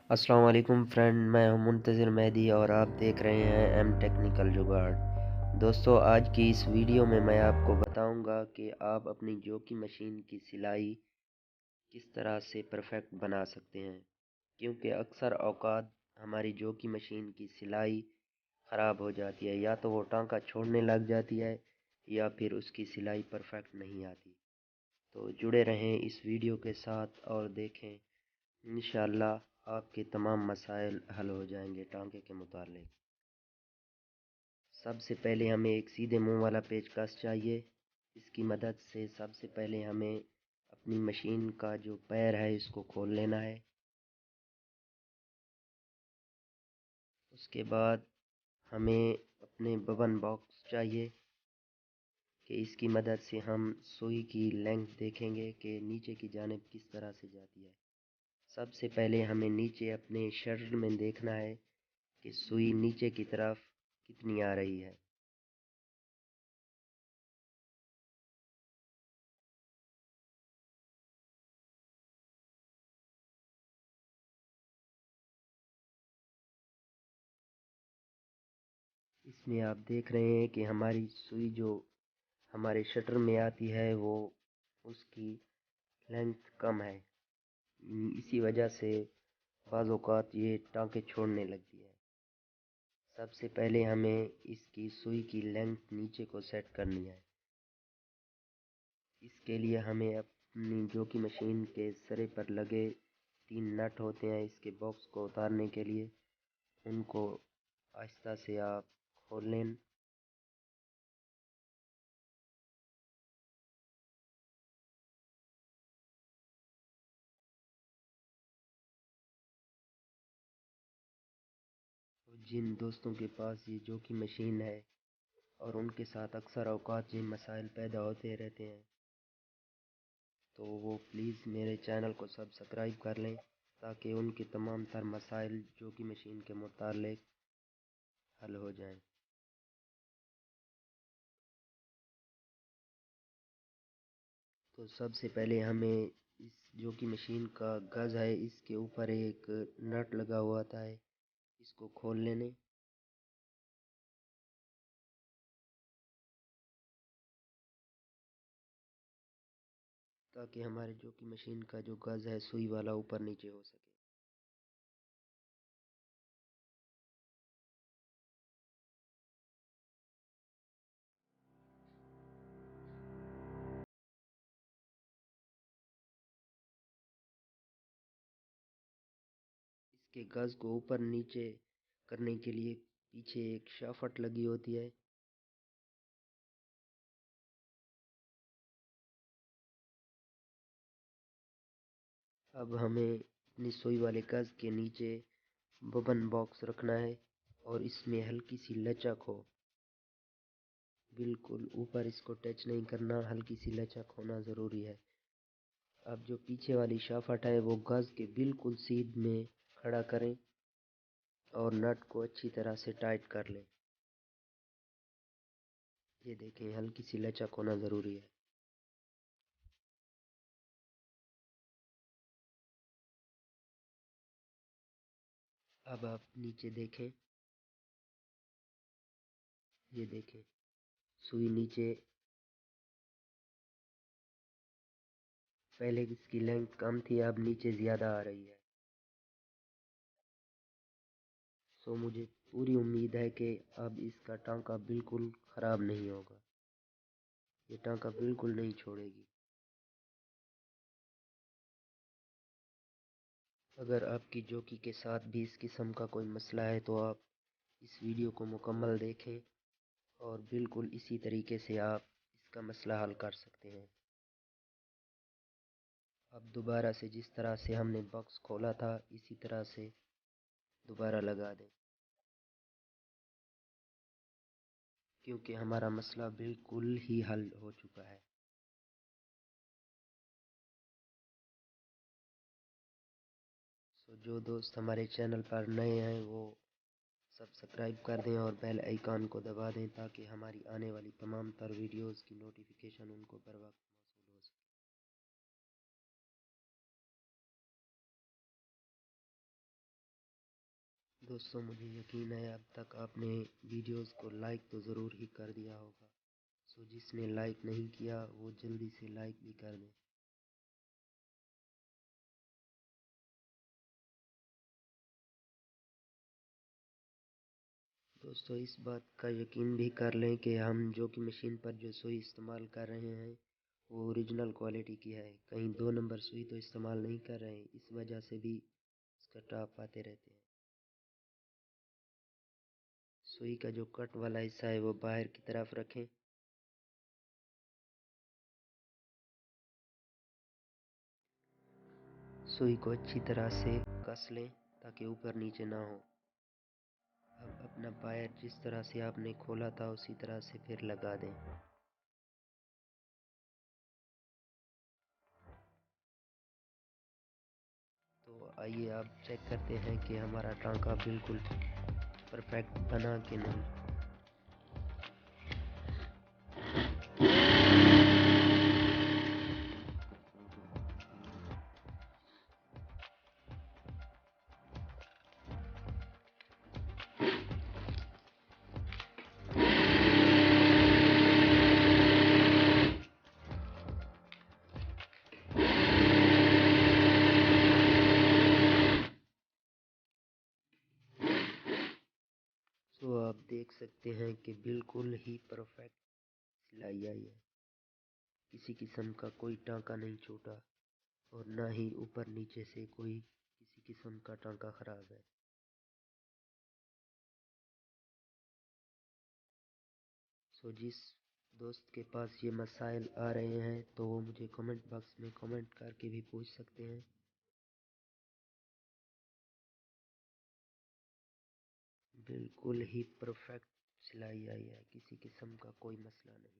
अस्सलाम वालेकुम फ्रेंड, मैं हूं मुंतज़िर मेहदी और आप देख रहे हैं एम टेक्निकल जुगाड़। दोस्तों, आज की इस वीडियो में मैं आपको बताऊंगा कि आप अपनी जो की मशीन की सिलाई किस तरह से परफेक्ट बना सकते हैं, क्योंकि अक्सर औकात हमारी जो की मशीन की सिलाई ख़राब हो जाती है, या तो वो टांका छोड़ने लग जाती है या फिर उसकी सिलाई परफेक्ट नहीं आती। तो जुड़े रहें इस वीडियो के साथ और देखें, इंशाअल्लाह आपके तमाम मसाइल हल हो जाएंगे टांके के मुतालिक। सबसे पहले हमें एक सीधे मुंह वाला पेचकस चाहिए। इसकी मदद से सबसे पहले हमें अपनी मशीन का जो पैर है इसको खोल लेना है। उसके बाद हमें अपने बबन बॉक्स चाहिए कि इसकी मदद से हम सुई की लेंथ देखेंगे कि नीचे की जानिब किस तरह से जाती है। सबसे पहले हमें नीचे अपने शटर में देखना है कि सुई नीचे की तरफ कितनी आ रही है। इसमें आप देख रहे हैं कि हमारी सुई जो हमारे शटर में आती है वो उसकी लेंथ कम है। इसी वजह से बाज़ औक़ात ये टाँके छोड़ने लगती है। सबसे पहले हमें इसकी सुई की लेंथ नीचे को सेट करनी है। इसके लिए हमें अपनी जो की मशीन के सरे पर लगे 3 नट होते हैं इसके बॉक्स को उतारने के लिए, उनको आहिस्ता से आप खोल लें। तो जिन दोस्तों के पास ये जो की मशीन है और उनके साथ अक्सर औक़ात ये मसाइल पैदा होते रहते हैं, तो वो प्लीज़ मेरे चैनल को सब्सक्राइब कर लें ताकि उनके तमाम तर मसाइल जो कि मशीन के मुतालिक हल हो जाएं। तो सबसे पहले हमें इस जो कि मशीन का गज़ है इसके ऊपर एक नट लगा हुआ था है, इसको खोल लेने। ताकि हमारे जो कि मशीन का जो गज़ है सुई वाला ऊपर नीचे हो सके। इसके गज़ को ऊपर नीचे करने के लिए पीछे एक शाफट लगी होती है। अब हमें अपनी सुई वाले गज़ के नीचे बबन बॉक्स रखना है और इसमें हल्की सी लचक हो, बिल्कुल ऊपर इसको टच नहीं करना, हल्की सी लचक होना ज़रूरी है। अब जो पीछे वाली शाफट है वो गज़ के बिल्कुल सीध में खड़ा करें और नट को अच्छी तरह से टाइट कर लें। ये देखें, हल्की सी लचक होना ज़रूरी है। अब आप नीचे देखें, ये देखें सुई नीचे, पहले इसकी लेंथ कम थी अब नीचे ज़्यादा आ रही है। सो मुझे पूरी उम्मीद है कि अब इसका टांका बिल्कुल ख़राब नहीं होगा, ये टांका बिल्कुल नहीं छोड़ेगी। अगर आपकी जॉकी के साथ भी इस किस्म का कोई मसला है तो आप इस वीडियो को मुकम्मल देखें और बिल्कुल इसी तरीके से आप इसका मसला हल कर सकते हैं। अब दोबारा से जिस तरह से हमने बॉक्स खोला था इसी तरह से दोबारा लगा दें, क्योंकि हमारा मसला बिल्कुल ही हल हो चुका है। सो जो दोस्त हमारे चैनल पर नए हैं वो सब्सक्राइब कर दें और बेल आइकन को दबा दें ताकि हमारी आने वाली तमाम तर वीडियोज़ की नोटिफिकेशन उनको बर वक्त मौसूल हो सके। दोस्तों मुझे यकीन है अब तक आपने वीडियोस को लाइक तो ज़रूर ही कर दिया होगा। सो जिसने लाइक नहीं किया वो जल्दी से लाइक भी कर दें। दोस्तों इस बात का यकीन भी कर लें कि हम जो कि मशीन पर जो सुई इस्तेमाल कर रहे हैं वो ओरिजिनल क्वालिटी की है। कहीं 2 नंबर सुई तो इस्तेमाल नहीं कर रहे हैं, इस वजह से भी इसका टाप आते रहते हैं। सुई का जो कट वाला हिस्सा है वो बाहर की तरफ रखें। सुई को अच्छी तरह से कस लें ताकि ऊपर नीचे ना हो। अब अपना वायर जिस तरह से आपने खोला था उसी तरह से फिर लगा दें। तो आइए आप चेक करते हैं कि हमारा टांका बिल्कुल परफेक्ट बना कि नहीं। तो आप देख सकते हैं कि बिल्कुल ही परफेक्ट सिलाई आई है। किसी किस्म का कोई टांका नहीं छूटा और ना ही ऊपर नीचे से कोई किसी किस्म का टांका खराब है। सो जिस दोस्त के पास ये मसाइल आ रहे हैं तो वो मुझे कमेंट बॉक्स में कमेंट करके भी पूछ सकते हैं। बिल्कुल ही परफेक्ट सिलाई आई है, किसी किस्म का कोई मसला नहीं।